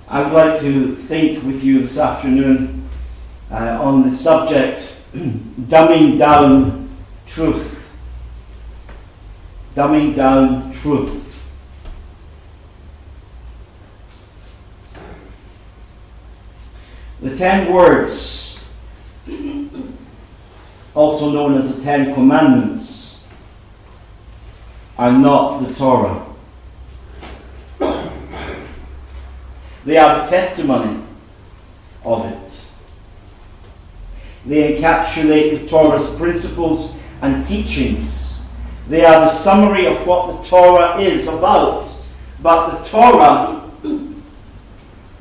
I would like to think with you this afternoon on the subject, dumbing down truth. Dumbing down truth. The 10 words, also known as the 10 Commandments, are not the Torah. They are the testimony of it. They encapsulate the Torah's principles and teachings. They are the summary of what the Torah is about. But the Torah,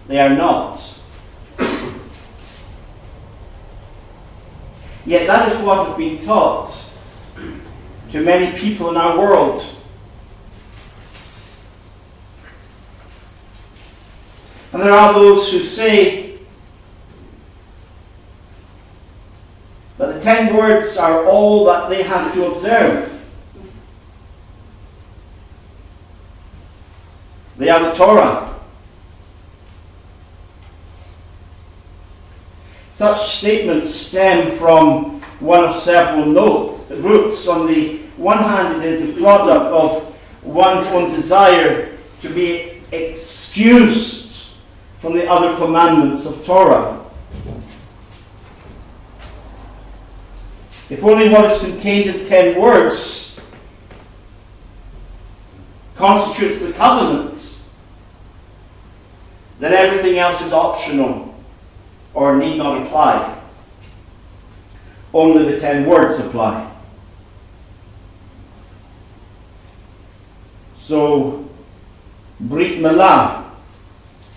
they are not. Yet that is what has been taught to many people in our world. And there are those who say that the 10 words are all that they have to observe. They are the Torah. Such statements stem from one of several roots. On the one hand, it is a product of one's own desire to be excused from the other commandments of Torah. If only what is contained in 10 words constitutes the covenant, then everything else is optional or need not apply. Only the 10 words apply. So, Brit Milah,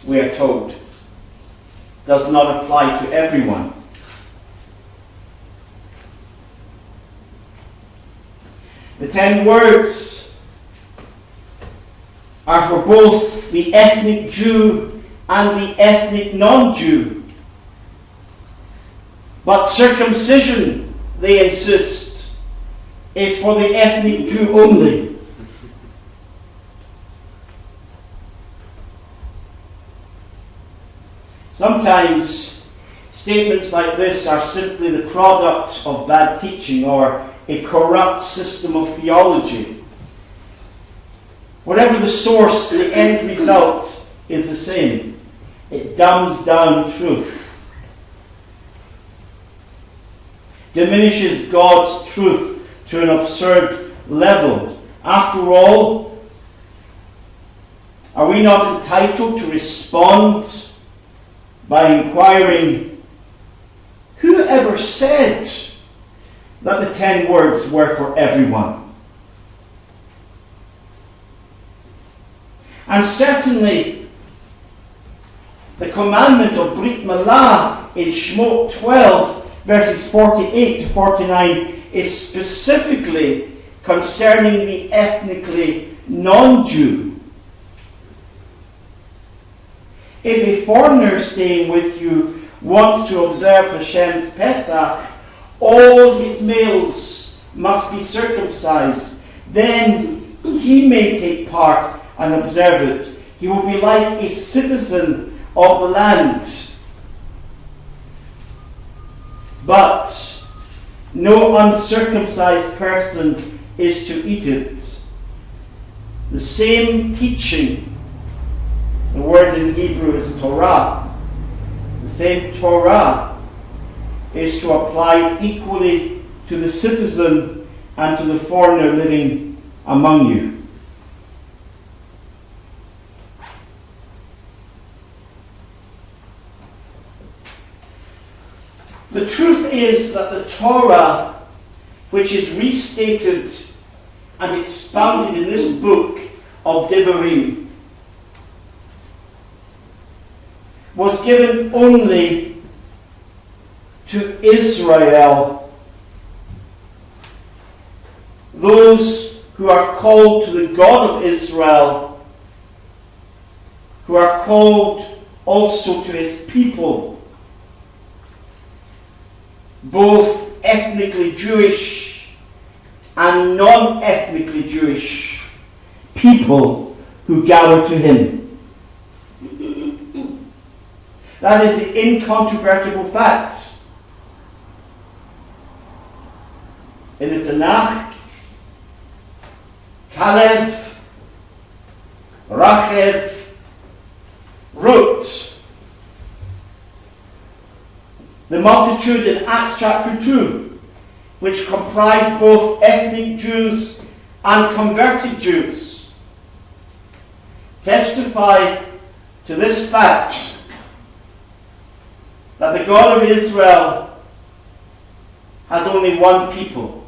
we are told, does not apply to everyone. The 10 words are for both the ethnic Jew and the ethnic non-Jew. But circumcision, they insist, is for the ethnic Jew only. Sometimes statements like this are simply the product of bad teaching or a corrupt system of theology. Whatever the source, the end result is the same. It dumbs down truth. Diminishes God's truth to an absurd level. After all, are we not entitled to respond by inquiring, who ever said that the 10 words were for everyone? And certainly, the commandment of Brit Milah in Shemot 12, verses 48 to 49, is specifically concerning the ethnically non-Jew. If a foreigner staying with you wants to observe Hashem's Pesach, all his males must be circumcised. Then he may take part and observe it. He will be like a citizen of the land. But no uncircumcised person is to eat it. The same teaching, the word in Hebrew is Torah. The same Torah is to apply equally to the citizen and to the foreigner living among you. The truth is that the Torah, which is restated and expounded in this book of Devarim, was given only to Israel, those who are called to the God of Israel, who are called also to his people, both ethnically Jewish and non-ethnically Jewish people who gather to him. That is the incontrovertible fact. In the Tanakh, Kalev, Rachev, Ruth, the multitude in Acts chapter 2, which comprised both ethnic Jews and converted Jews, testify to this fact, that the God of Israel has only one people.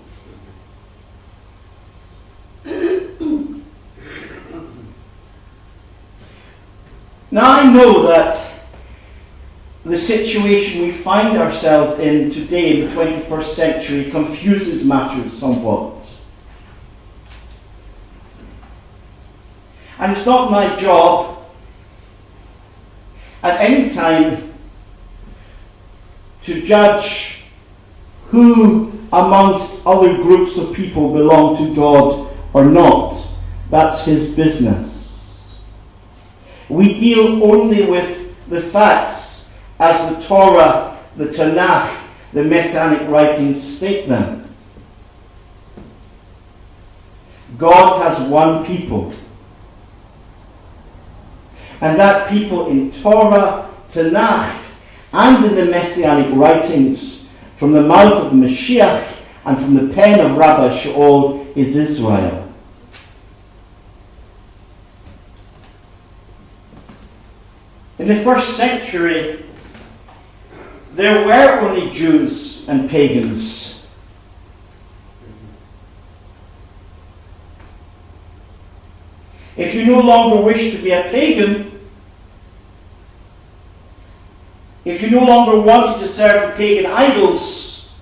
Now I know that the situation we find ourselves in today in the 21st century confuses matters somewhat. And it's not my job at any time to judge who amongst other groups of people belong to God or not. That's his business. We deal only with the facts as the Torah, the Tanakh, the Messianic writings state them. God has one people. And that people in Torah, Tanakh, and in the Messianic writings, from the mouth of the Mashiach and from the pen of Rabbi Shaul, is Israel. In the first century, there were only Jews and pagans. If you no longer wish to be a pagan, if you no longer wanted to serve the pagan idols,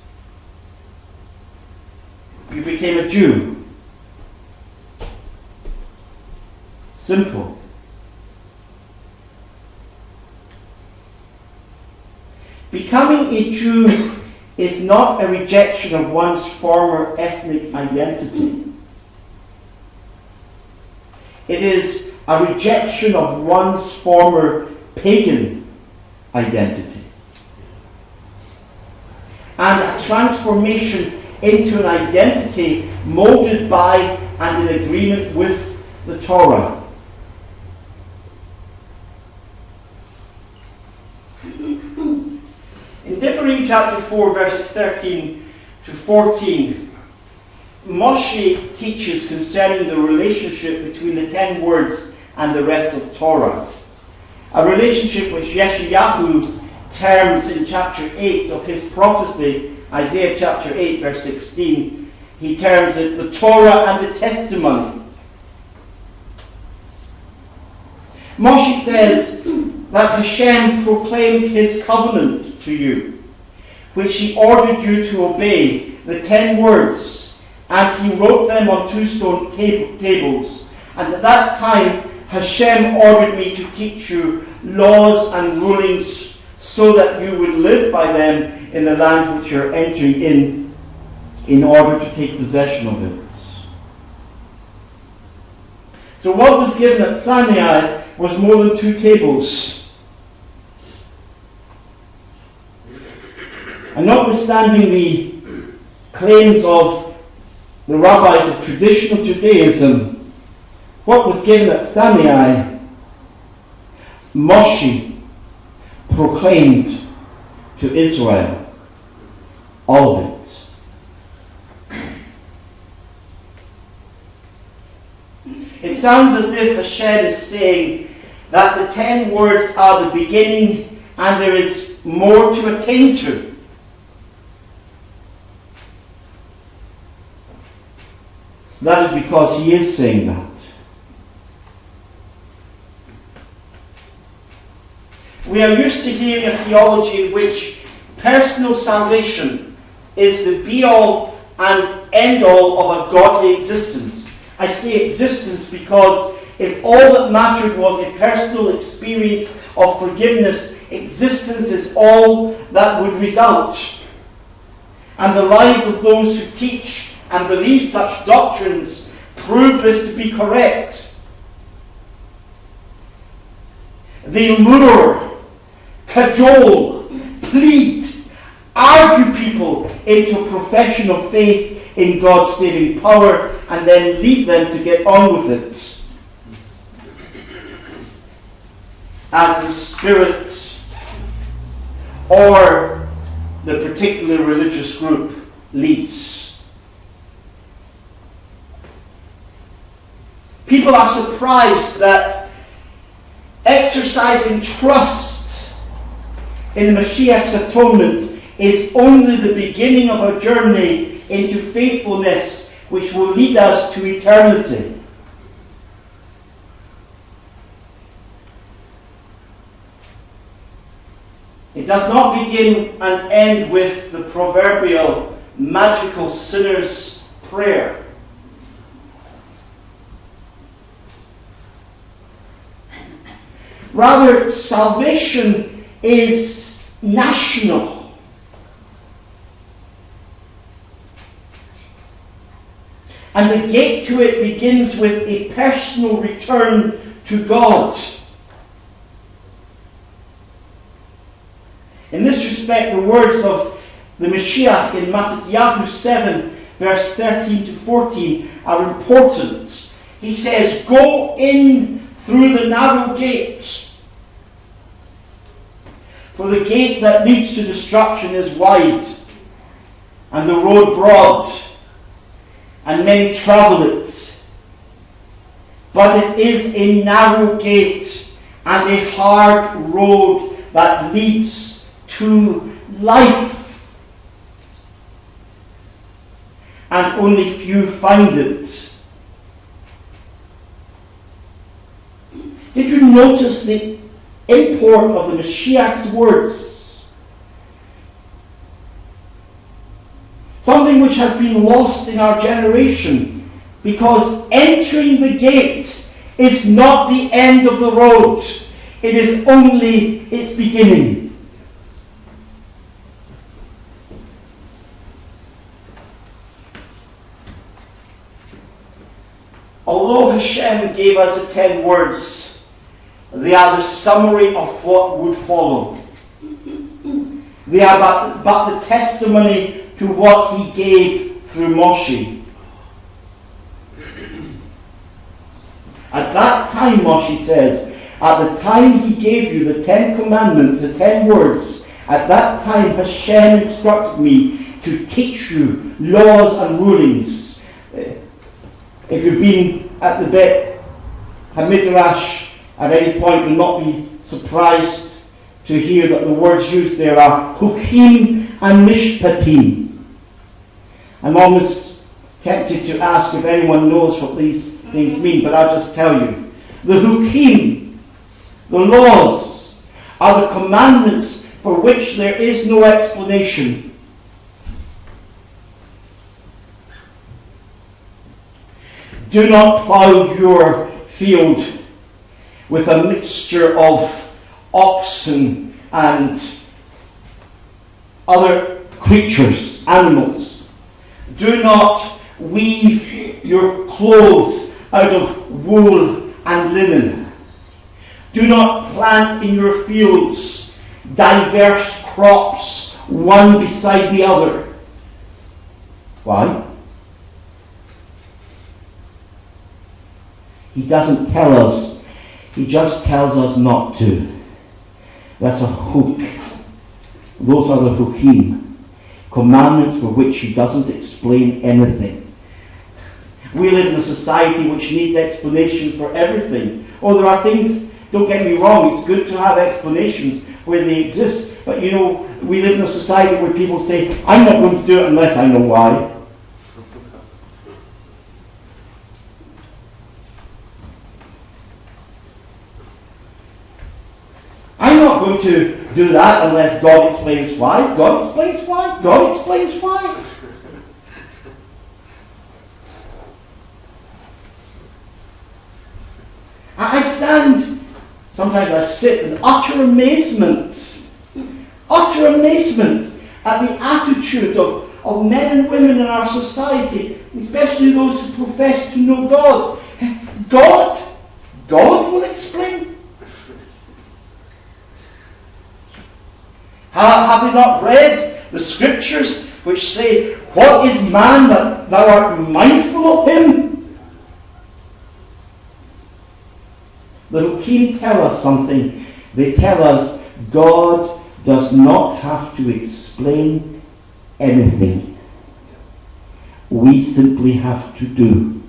you became a Jew. Simple. Becoming a Jew is not a rejection of one's former ethnic identity. It is a rejection of one's former pagan identity. And a transformation into an identity molded by and in agreement with the Torah. In Devarim chapter 4, verses 13 to 14, Moshe teaches concerning the relationship between the 10 words and the rest of Torah. A relationship which Yeshayahu terms in chapter 8 of his prophecy, Isaiah chapter 8, verse 16. He terms it the Torah and the testimony. Moshe says that Hashem proclaimed his covenant to you, which he ordered you to obey, the 10 words, and he wrote them on 2 stone tables. And at that time Hashem ordered me to teach you laws and rulings so that you would live by them in the land which you're entering in order to take possession of it. So what was given at Sinai was more than 2 tables. And notwithstanding the claims of the rabbis of traditional Judaism, what was given at Sinai, Moshe proclaimed to Israel, all of it. It sounds as if Hashem is saying that the 10 words are the beginning and there is more to attain to. That is because he is saying that. We are used to hearing a theology in which personal salvation is the be-all and end-all of a godly existence. I say existence because if all that mattered was a personal experience of forgiveness, existence is all that would result. And the lives of those who teach and believe such doctrines prove this to be correct. They lure, cajole, plead, argue people into a profession of faith in God's saving power, and then leave them to get on with it as the Spirit or the particular religious group leads. People are surprised that exercising trust in the Mashiach's atonement is only the beginning of a journey into faithfulness which will lead us to eternity. It does not begin and end with the proverbial magical sinner's prayer. Rather, salvation is national. And the gate to it begins with a personal return to God. In this respect, the words of the Mashiach in Matthew 7, verse 13 to 14 are important. He says, "Go in through the narrow gate. For the gate that leads to destruction is wide, and the road broad, and many travel it. But it is a narrow gate and a hard road that leads to life, and only few find it." Did you notice the import of the Mashiach's words? Something which has been lost in our generation, because entering the gate is not the end of the road. It is only its beginning. Although Hashem gave us the 10 words, they are the summary of what would follow. They are but the testimony to what He gave through Moshe. At that time, Moshe says, at the time He gave you the 10 commandments, the 10 words, at that time Hashem instructed me to teach you laws and rulings. If you've been at the Beit Midrash at any point, you'll not be surprised to hear that the words used there are hukim and mishpatim. I'm almost tempted to ask if anyone knows what these things mean, but I'll just tell you. The hukim, the laws, are the commandments for which there is no explanation. Do not plough your field with a mixture of oxen and other creatures, animals. Do not weave your clothes out of wool and linen. Do not plant in your fields diverse crops, one beside the other. Why? He doesn't tell us. He just tells us not to. That's a hook. Those are the hukim. Commandments for which He doesn't explain anything. We live in a society which needs explanation for everything. Oh, there are things, don't get me wrong, it's good to have explanations where they exist. But you know, we live in a society where people say, I'm not going to do it unless I know why. I'm not going to do that unless God explains why. God explains why. God explains why. I stand, sometimes I sit in utter amazement at the attitude of men and women in our society, especially those who profess to know God. God will explain. Have they not read the scriptures which say, what is man that thou art mindful of him? The Hukim tell us something. They tell us God does not have to explain anything. We simply have to do.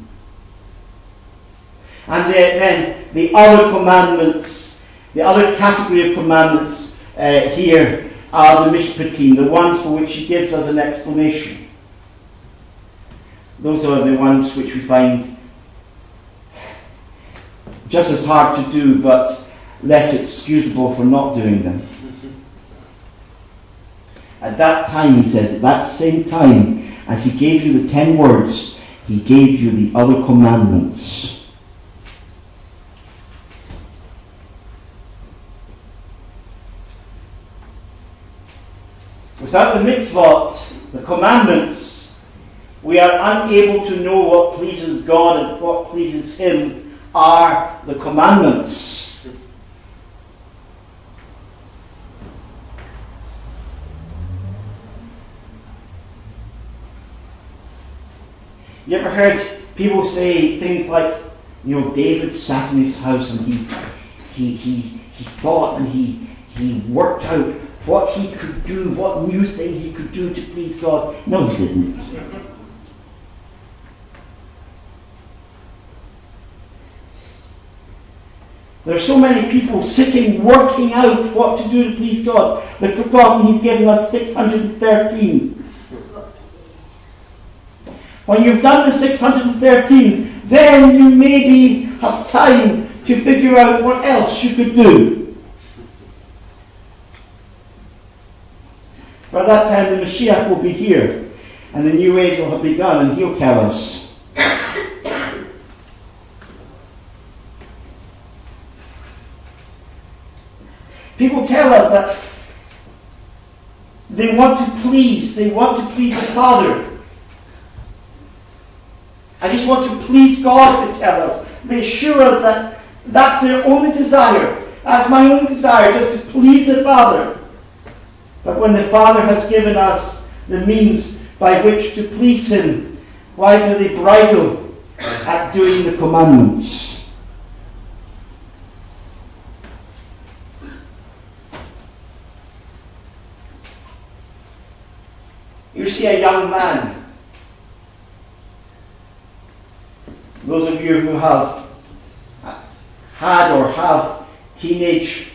And then the other commandments, the other category of commandments here are the mishpatim, the ones for which he gives us an explanation. Those are the ones which we find just as hard to do, but less excusable for not doing them. At that time, he says, at that same time, as he gave you the 10 words, he gave you the other commandments. Without the mitzvot, the commandments, we are unable to know what pleases God and what pleases him are the commandments. You ever heard people say things like, David sat in his house and he thought and he worked out what he could do, what new thing he could do to please God? No, he didn't. There are so many people sitting, working out what to do to please God. They've forgotten he's given us 613. When you've done the 613, then you maybe have time to figure out what else you could do. By that time the Mashiach will be here, and the new age will have begun, and he'll tell us. People tell us that they want to please the Father. I just want to please God, they tell us. They assure us that that's their only desire. That's my only desire, just to please the Father. But when the Father has given us the means by which to please him, why do they bridle at doing the commandments? You see a young man. Those of you who have had or have teenage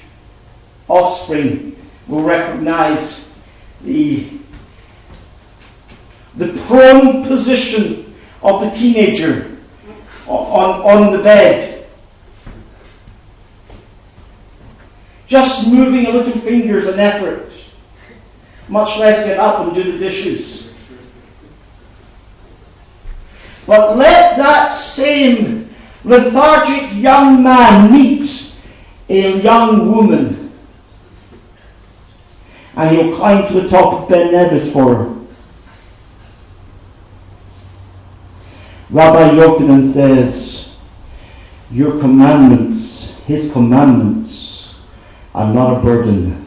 offspring will recognize the prone position of the teenager on the bed. Just moving a little finger is an effort, much less get up and do the dishes. But let that same lethargic young man meet a young woman, and he'll climb to the top of Ben Nevis for her. Rabbi Yochanan says, your commandments, his commandments, are not a burden.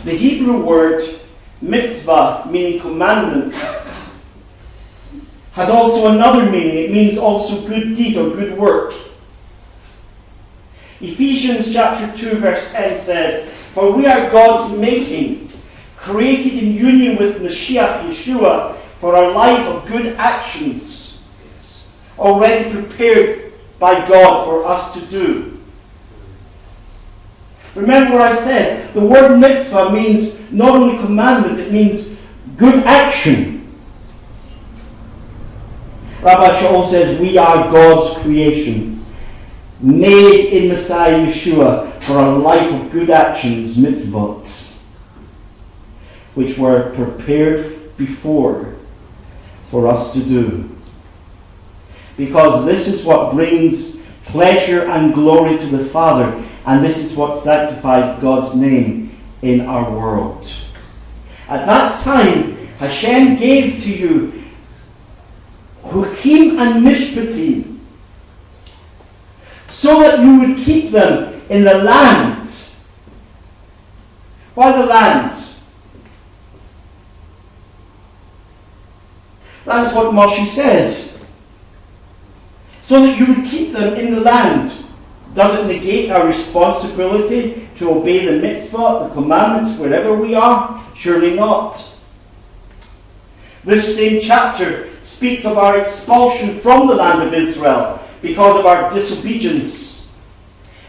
The Hebrew word mitzvah, meaning commandment, has also another meaning. It means also good deed or good work. Ephesians chapter 2 verse 10 says, for we are God's making, created in union with Mashiach Yeshua for a life of good actions, already prepared by God for us to do. Remember what I said, the word mitzvah means not only commandment, it means good action. Rabbi Shaul says we are God's creation, made in Messiah Yeshua for a life of good actions, mitzvot, which were prepared before for us to do. Because this is what brings pleasure and glory to the Father, and this is what sanctifies God's name in our world. At that time, Hashem gave to you Hukim and Mishpatim, so that you would keep them in the land. Why the land? That is what Moshe says. So that you would keep them in the land. Does it negate our responsibility to obey the mitzvah, the commandments, wherever we are? Surely not. This same chapter speaks of our expulsion from the land of Israel because of our disobedience.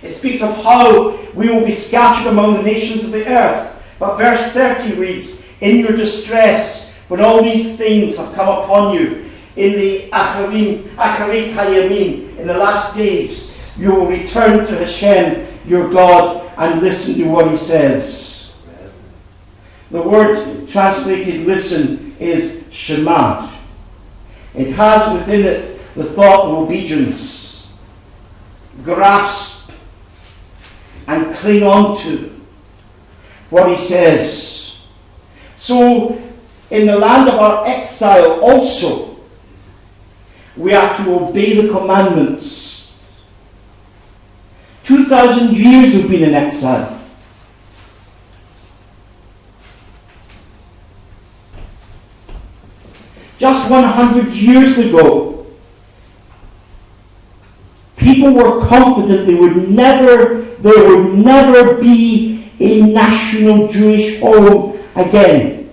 It speaks of how we will be scattered among the nations of the earth. But verse 30 reads, in your distress, when all these things have come upon you, in the acharit hayamim, in the last days, you will return to Hashem, your God, and listen to what he says. The word translated listen is Shema. It has within it the thought of obedience. Grasp and cling on to what he says. So, in the land of our exile also, we are to obey the commandments. 2,000 years we've been in exile. Just 100 years ago, people were confident there would never be a national Jewish home again.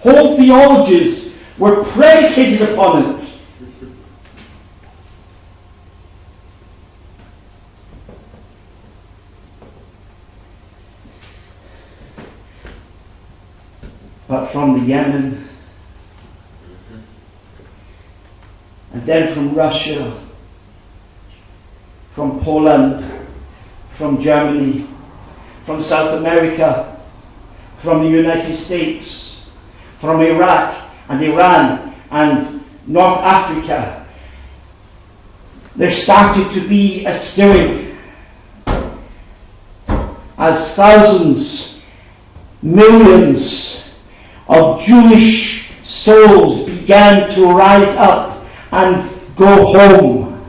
Whole theologies were predicated upon it. But from the Yemen, and then from Russia, from Poland, from Germany, from South America, from the United States, from Iraq and Iran and North Africa, there started to be a stirring as thousands, millions of Jewish souls began to rise up and go home.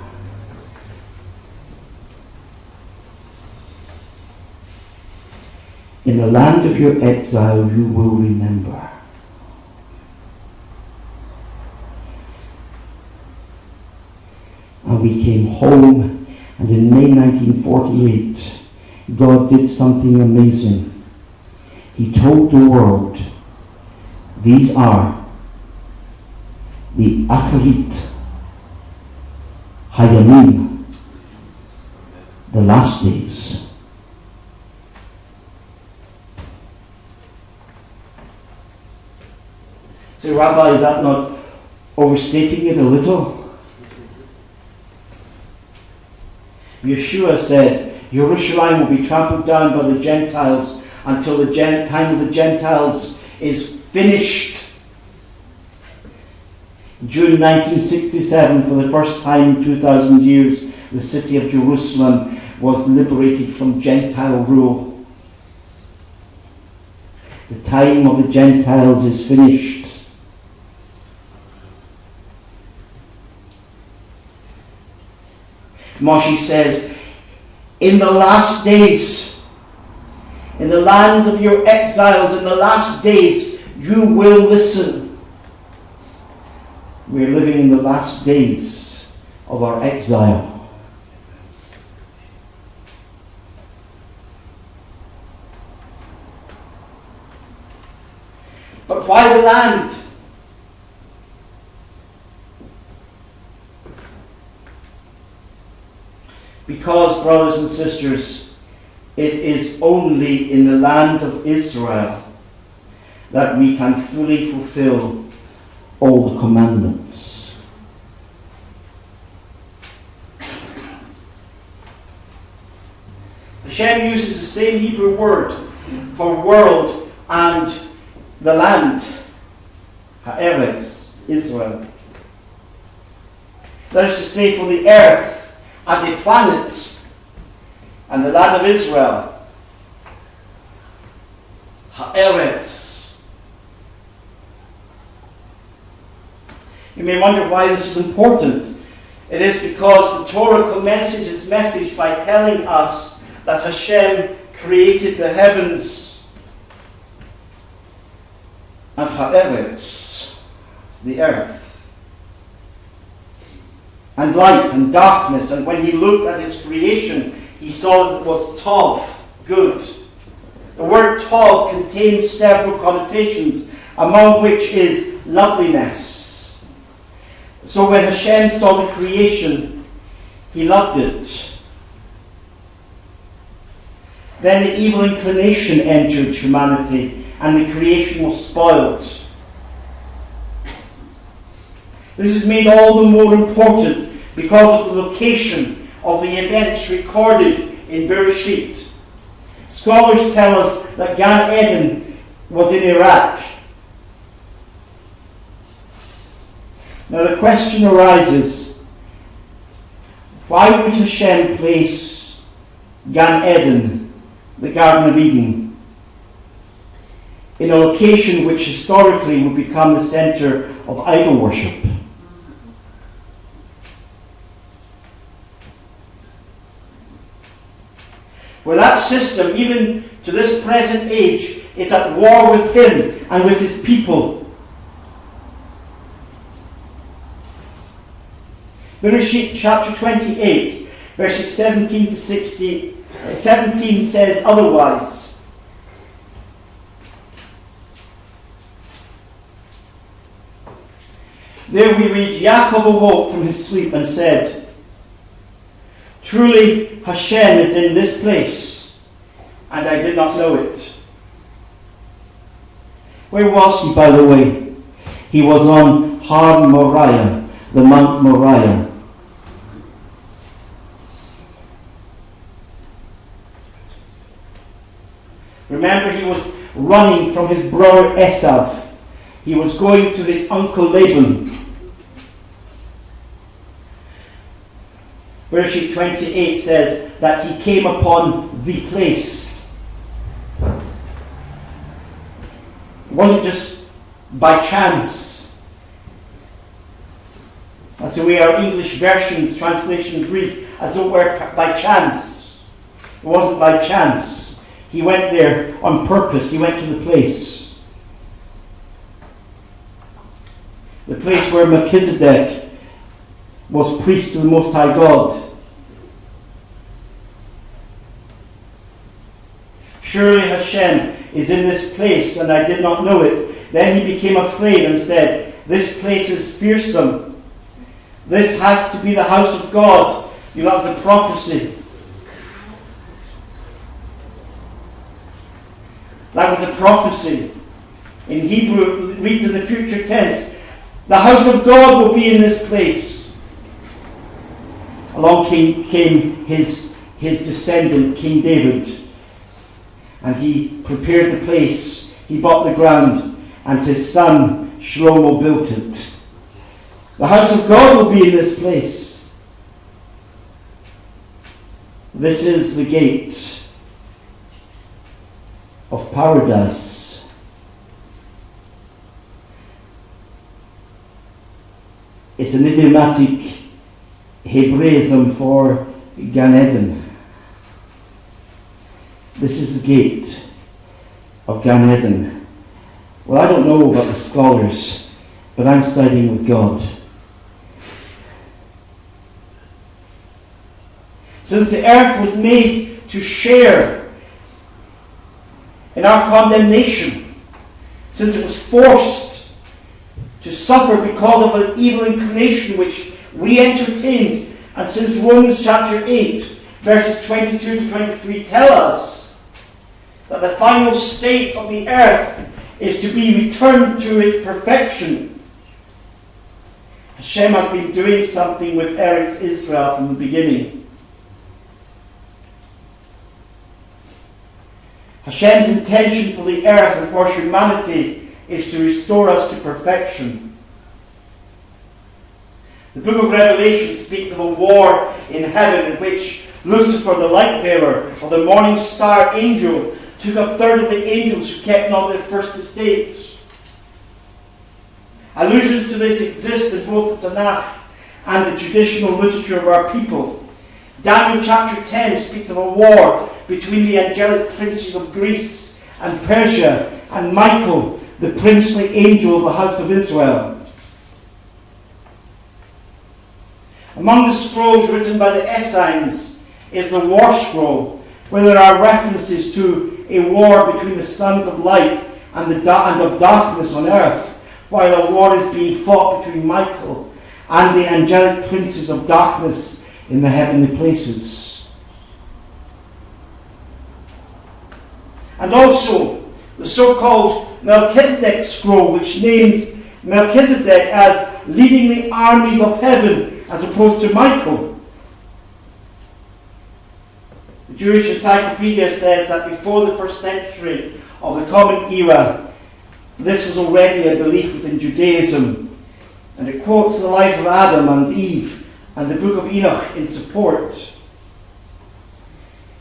In the land of your exile you will remember. And we came home, and in May 1948 God did something amazing. He told the world, these are the acharit hayamim, the last days. So, Rabbi, is that not overstating it a little? Yeshua said, Jerusalem will be trampled down by the Gentiles until the time of the Gentiles is finished. June 1967, for the first time in 2,000 years, the city of Jerusalem was liberated from Gentile rule. The time of the Gentiles is finished. Moshe says, in the last days, in the lands of your exiles, in the last days, you will listen. We're living in the last days of our exile. But why the land? Because, brothers and sisters, it is only in the land of Israel that we can fully fulfill all the commandments. Hashem uses the same Hebrew word for world and the land, ha'eretz, Israel. That is to say, for the earth as a planet and the land of Israel, ha'eretz. You may wonder why this is important. It is because the Torah commences its message by telling us that Hashem created the heavens and ha'eretz, the earth, and light and darkness. And when he looked at his creation, he saw that it was tov, good. The word tov contains several connotations, among which is loveliness. So when Hashem saw the creation, he loved it. Then the evil inclination entered humanity, and the creation was spoiled. This is made all the more important because of the location of the events recorded in Bereshit. Scholars tell us that Gan Eden was in Iraq. Now the question arises, why would Hashem place Gan Eden, the Garden of Eden, in a location which historically would become the centre of idol worship? Where that system, even to this present age, is at war with him and with his people. Bereshit chapter 28, verses 17 to 16. 17 says otherwise. There we read, Yaakov awoke from his sleep and said, truly Hashem is in this place, and I did not know it. Where was he, by the way? He was on Har Moriah, the Mount Moriah. Remember, he was running from his brother Esav. He was going to his uncle Laban. Bereshit 28 says that he came upon the place. It wasn't just by chance. That's the way our English translations read, as though it were by chance. It wasn't by chance. He went there on purpose. He went to the place. The place where Melchizedek was priest to the Most High God. Surely Hashem is in this place, and I did not know it. Then he became afraid and said, this place is fearsome. This has to be the house of God. You know, that was a prophecy. That was a prophecy. In Hebrew, it reads in the future tense, the house of God will be in this place. Along came his descendant, King David, and he prepared the place. He bought the ground, and his son Shlomo built it. The house of God will be in this place. This is the gate of paradise. It's an idiomatic Hebraism for Gan Eden. This is the gate of Gan Eden. Well, I don't know about the scholars, but I'm siding with God. Since the earth was made to share in our condemnation, since it was forced to suffer because of an evil inclination which we entertained, and since Romans chapter 8, verses 22 to 23 tell us that the final state of the earth is to be returned to its perfection, Hashem has been doing something with Eretz Israel from the beginning. Hashem's intention for the earth and for humanity is to restore us to perfection. The book of Revelation speaks of a war in heaven in which Lucifer, the light bearer, or the morning star angel, took a third of the angels who kept not their first estate. Allusions to this exist in both the Tanakh and the traditional literature of our people. Daniel chapter 10 speaks of a war between the angelic princes of Greece and Persia and Michael, the princely angel of the house of Israel. Among the scrolls written by the Essenes is the War Scroll, where there are references to a war between the sons of light and of darkness on earth, while a war is being fought between Michael and the angelic princes of darkness in the heavenly places. And also the so-called Melchizedek scroll, which names Melchizedek as leading the armies of heaven as opposed to Michael. The Jewish Encyclopedia says that before the first century of the Common Era, this was already a belief within Judaism, and it quotes the life of Adam and Eve and the book of Enoch in support.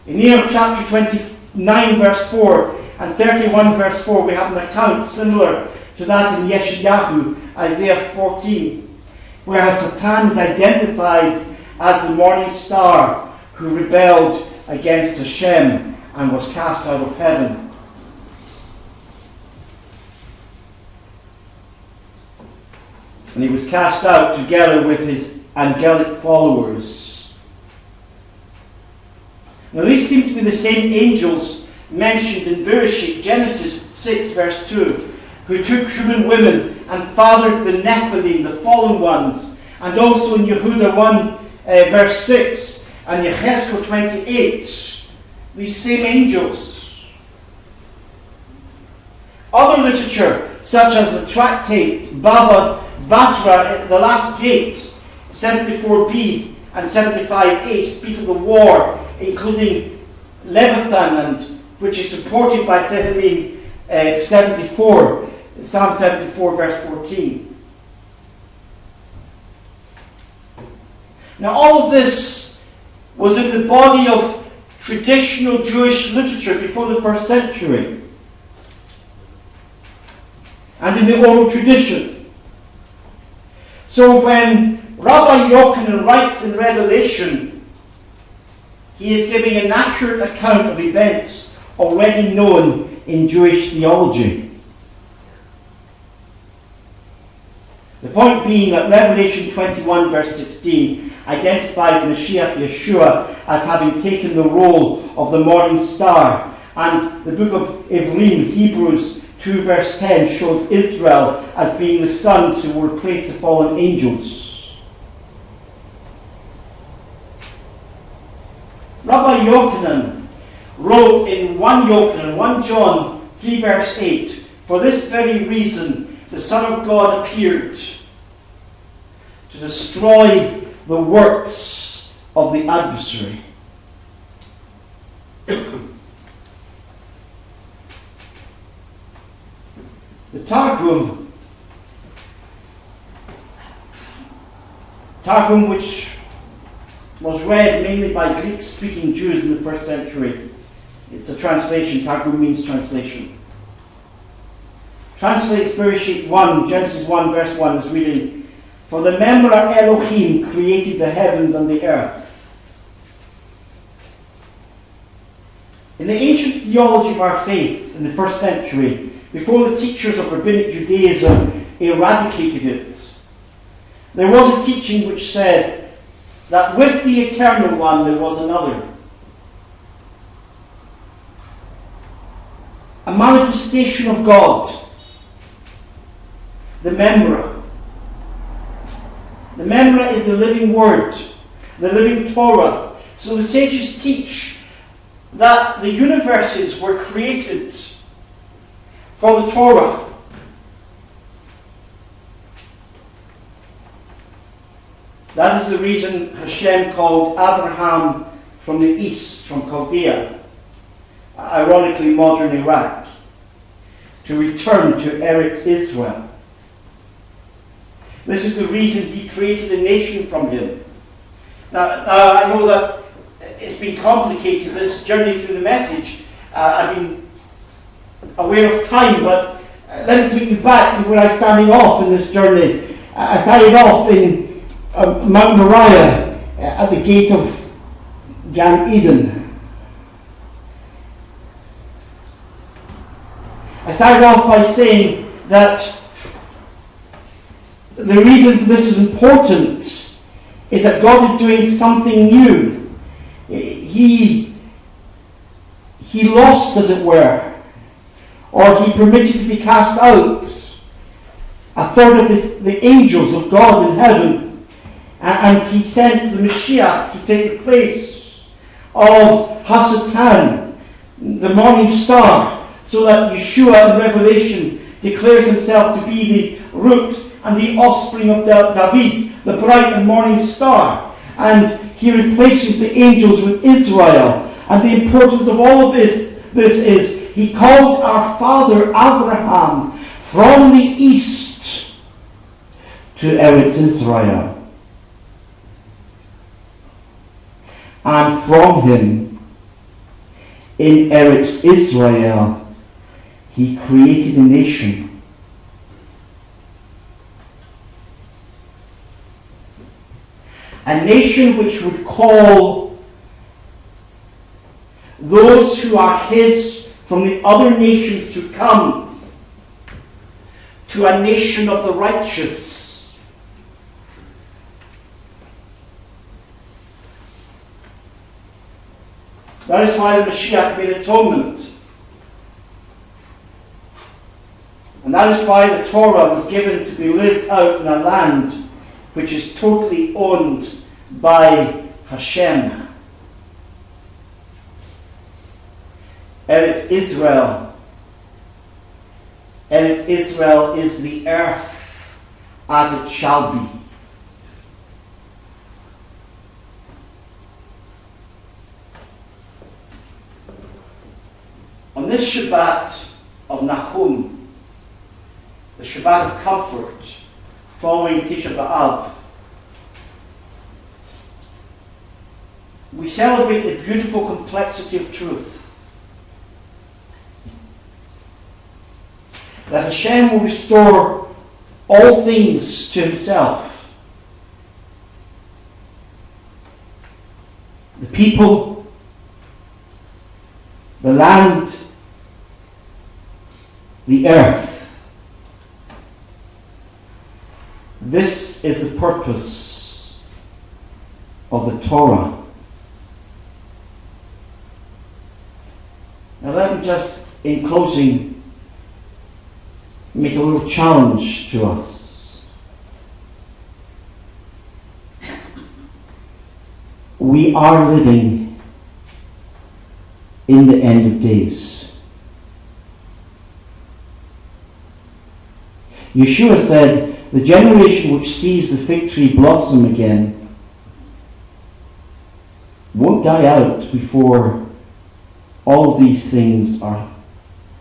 In Enoch chapter 29 verse 4 and 31 verse 4 we have an account similar to that in Yeshayahu, Isaiah 14, where Satan is identified as the morning star who rebelled against Hashem and was cast out of heaven. And he was cast out together with his angelic followers. Now these seem to be the same angels mentioned in Bereshit, Genesis 6 verse 2, who took human women and fathered the Nephilim, the fallen ones, and also in Yehuda 1 verse 6 and Yechezkel 28, these same angels. Other literature, such as the tractate Bava Batra, the last gate, 74b and 75a, speak of the war, including Leviathan, which is supported by Tehillim 74, Psalm 74, verse 14. Now, all of this was in the body of traditional Jewish literature before the first century, and in the oral tradition. So when Rabbi Yochanan writes in Revelation, he is giving an accurate account of events already known in Jewish theology. The point being that Revelation 21 verse 16 identifies Mashiach Yeshua as having taken the role of the morning star, and the book of Ivrim, Hebrews 2 verse 10, shows Israel as being the sons who will replace the fallen angels. Rabbi Yochanan wrote in 1 John 3 verse 8, "For this very reason the Son of God appeared, to destroy the works of the adversary." The Targum, which was read mainly by Greek-speaking Jews in the first century, it's a translation. Targum means translation. Translates Bereshit 1, Genesis 1, verse 1 as reading, "For the Memra Elohim created the heavens and the earth." In the ancient theology of our faith in the first century, before the teachers of Rabbinic Judaism eradicated it, there was a teaching which said that with the Eternal One there was another. A manifestation of God. The Memra. The Memra is the living Word, the living Torah. So the sages teach that the universes were created for the Torah. That is the reason Hashem called Abraham from the east, from Chaldea, ironically modern Iraq, to return to Eretz Israel. This is the reason he created a nation from him. Now I know that it's been complicated, this journey through the message. I've been aware of time, but let me take you back to where I'm starting off in this journey. I started off in Mount Moriah at the gate of Gan Eden. I started off by saying that the reason this is important is that God is doing something new. He lost, as it were, or he permitted to be cast out a third of the angels of God in heaven, and he sent the Mashiach to take the place of Hasatan, the morning star, so that Yeshua in Revelation declares himself to be the root and the offspring of David, the bright and morning star. And he replaces the angels with Israel. And the importance of all of this is, he called our father Abraham from the east to Eretz Israel. And from him, in Eretz Israel, he created a nation. A nation which would call those who are his from the other nations to come to a nation of the righteous. That is why the Mashiach made atonement. And that is why the Torah was given to be lived out in a land which is totally owned by Hashem. Eretz Israel. Eretz Israel is the earth as it shall be. On this Shabbat of Nahum, the Shabbat of comfort, following Tisha B'Av, we celebrate the beautiful complexity of truth. That Hashem will restore all things to himself. The people, the land, the earth. This is the purpose of the Torah. Now let me just, in closing, make a little challenge to us. We are living in the end of days. Yeshua said, the generation which sees the fig tree blossom again won't die out before all of these things are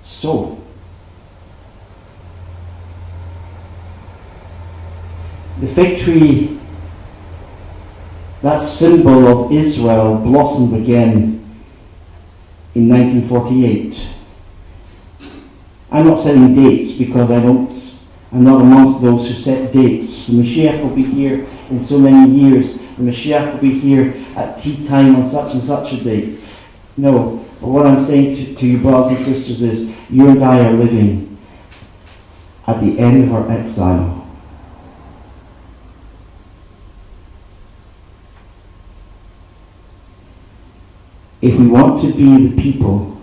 so. The fig tree, that symbol of Israel, blossomed again in 1948. I'm not setting dates because I'm not amongst those who set dates. The Mashiach will be here in so many years. The Mashiach will be here at tea time on such and such a date. No, but what I'm saying to you brothers and sisters is, you and I are living at the end of our exile. If we want to be the people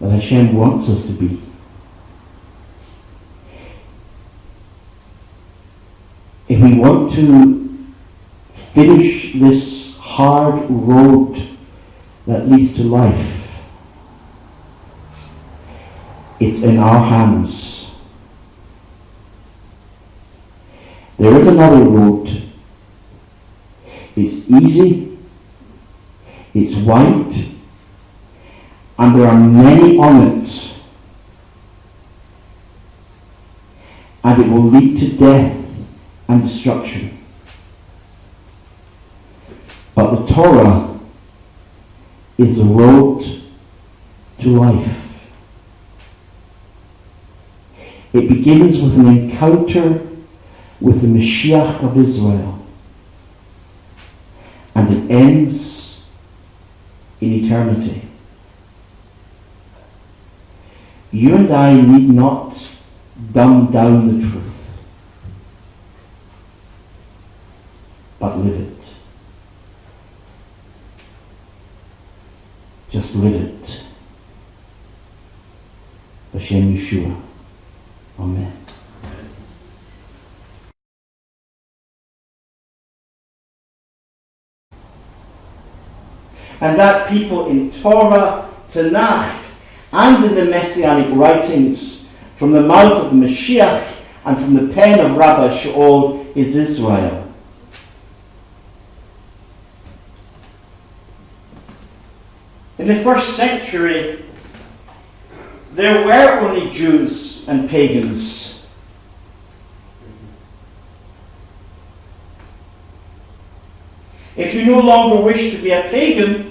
that Hashem wants us to be, if we want to finish this hard road that leads to life, it's in our hands. There is another road. It's easy, it's white, and there are many on it, and it will lead to death and destruction. But the Torah is the road to life. It begins with an encounter with the Mashiach of Israel, and it ends in eternity. You and I need not dumb down the truth, but live it. Just live it. B'Shem Yeshua. Amen. And that people in Torah, Tanakh, and in the Messianic writings, from the mouth of the Mashiach and from the pen of Rabbi Shaul, is Israel. In the first century, there were only Jews and pagans. If you no longer wish to be a pagan,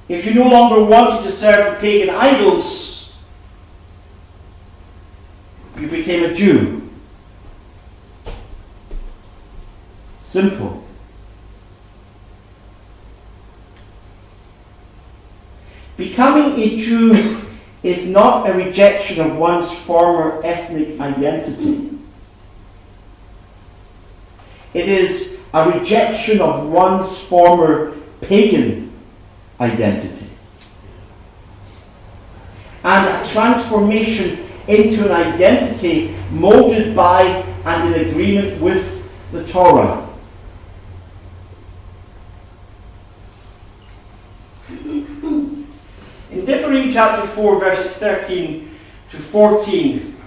if you no longer wanted to serve the pagan idols, you became a Jew. Simple. Becoming a Jew is not a rejection of one's former ethnic identity. It is a rejection of one's former pagan identity. And a transformation into an identity molded by and in agreement with the Torah. In Deuteronomy chapter 4, verses 13 to 14,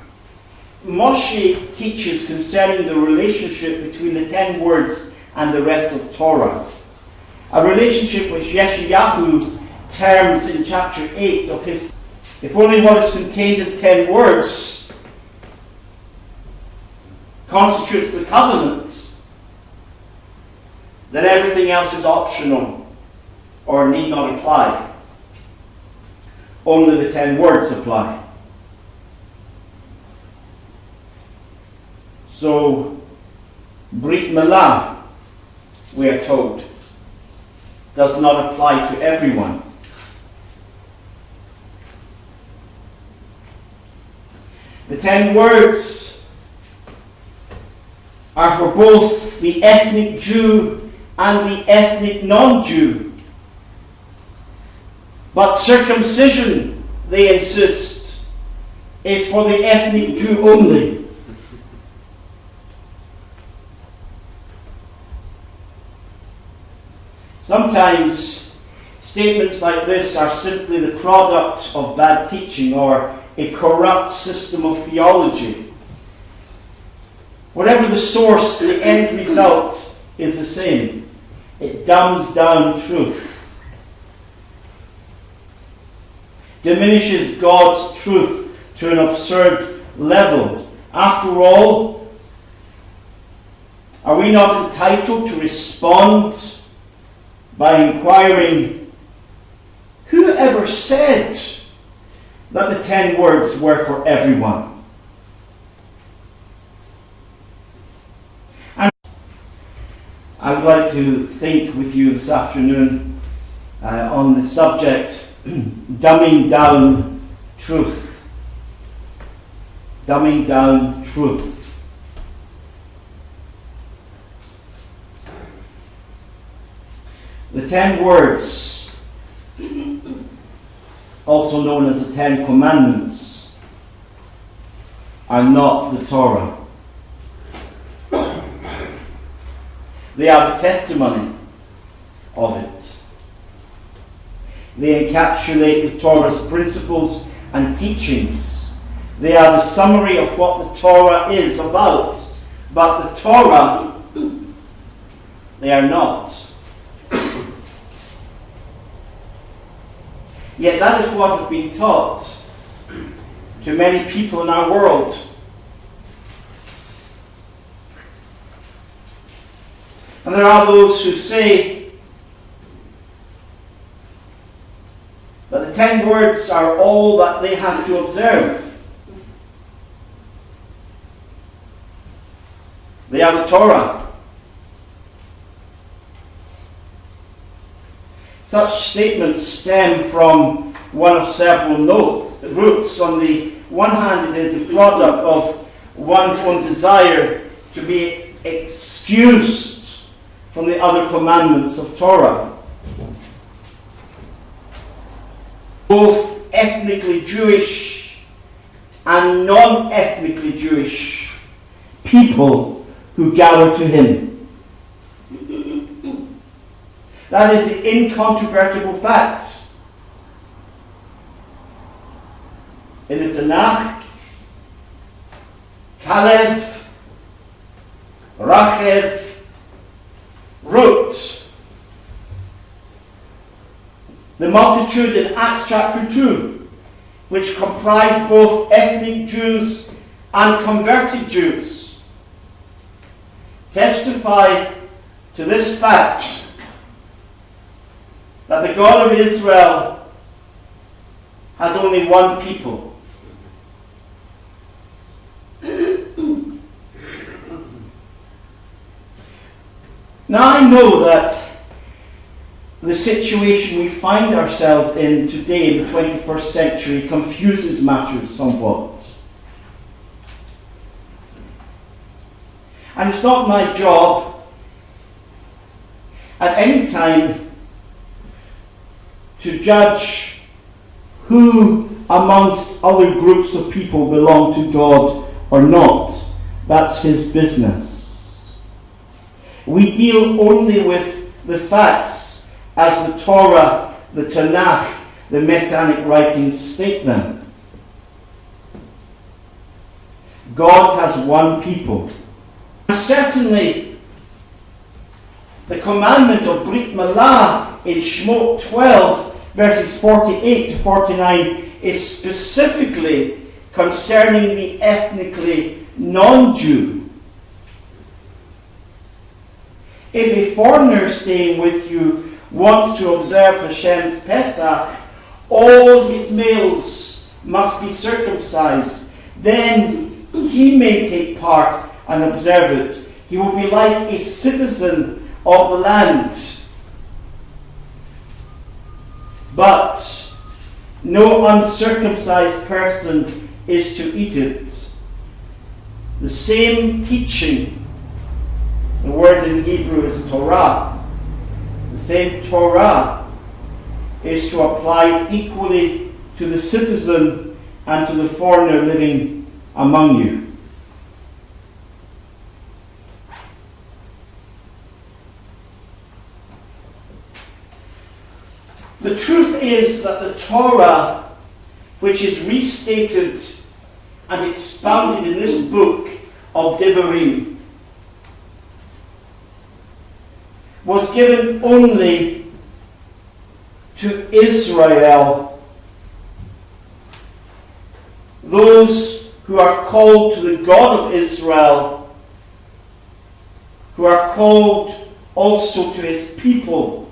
Moshe teaches concerning the relationship between the 10 words and the rest of Torah. A relationship which Yeshayahu terms in chapter 8 of his, if only what is contained in 10 words constitutes the covenant, then everything else is optional or need not apply. Only the 10 words apply. So, Brit Milah, we are told, does not apply to everyone. The 10 words are for both the ethnic Jew and the ethnic non-Jew. But circumcision, they insist, is for the ethnic Jew only. Sometimes statements like this are simply the product of bad teaching or a corrupt system of theology. Whatever the source, the end result is the same. It dumbs down truth. Diminishes God's truth to an absurd level. After all, are we not entitled to respond by inquiring, who ever said that the 10 words were for everyone? And I would like to think with you this afternoon on the subject dumbing down truth. Dumbing down truth. The 10 words, also known as the 10 Commandments, are not the Torah. They are the testimony of it. They encapsulate the Torah's principles and teachings. They are the summary of what the Torah is about. But the Torah, they are not. Yet that is what has been taught to many people in our world. And there are those who say that the 10 words are all that they have to observe. They are the Torah. Such statements stem from one of several roots. On the one hand, it is a product of one's own desire to be excused from the other commandments of Torah. Both ethnically Jewish and non-ethnically Jewish people who gather to him. That is the incontrovertible fact. In the Tanakh, Kalev, Rachev, Ruth, the multitude in Acts chapter 2, which comprise both ethnic Jews and converted Jews, testify to this fact that the God of Israel has only one people. Now I know that the situation we find ourselves in today, in the 21st century, confuses matters somewhat. And it's not my job at any time to judge who amongst other groups of people belong to God or not. That's his business. We deal only with the facts as the Torah, the Tanakh, the Messianic writings state them. God has one people. And certainly, the commandment of Brit Milah in Shemot 12, verses 48 to 49, is specifically concerning the ethnically non-Jew. If a foreigner staying with you wants to observe Hashem's Pesach, all his males must be circumcised. Then he may take part and observe it. He will be like a citizen of the land. But no uncircumcised person is to eat it. The same teaching, the word in Hebrew is Torah. The same Torah is to apply equally to the citizen and to the foreigner living among you. The truth is that the Torah, which is restated and expounded in this book of Devarim, was given only to Israel, those who are called to the God of Israel, who are called also to his people.